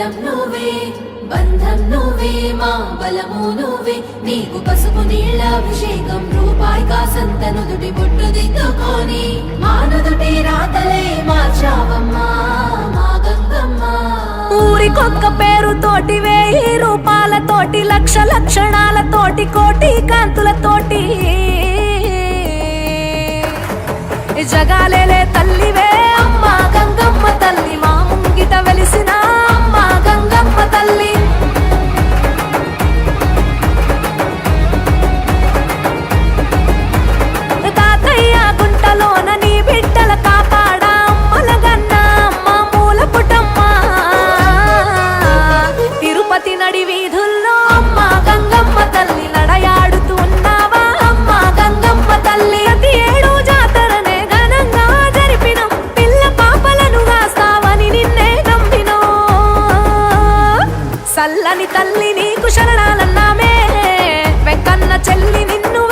బలం నువ్వే, బంధం నువ్వే, మా బలము నువ్వే. నీకు పసుపు నీళ్ళ అభిషేకం, రూపాయి కాసంత నుదుటి బొట్టు దిద్దుకొని మా నుదుటి రాతలే మార్చావమ్మా మా గంగమ్మ. ఊరికొక్క పేరుతోటి 1000 రూపాలతోటి, లక్ష లక్షణాలతోటి, కోటి కాంతులతోటి జగాలేలే తల్లివే అమ్మా గంగమ్మ తల్లి. మా ముంగిట వెలిసిన అమ్మా గంగమ్మ తల్లి. తాతయ్య గుంటలోన నీ బిడ్డల కాపాడా అమ్మలగన్న అమ్మ మూల పుటమ్మ. తిరుపతి నడి వీధుల్లో అమ్మా గంగమ్మ తల్లి నడయాడుతూ ఉన్నావా అమ్మా గంగమ్మ తల్లి. ప్రతి ఏడు జాతరనే ఘనంగా జరిపినం, పిల్ల పాపలను కాస్తావని నిన్నే నమ్మినం. సల్లని తల్లి నీకు శరణాలన్నామే, వెంకన్న చెల్లి నిన్ను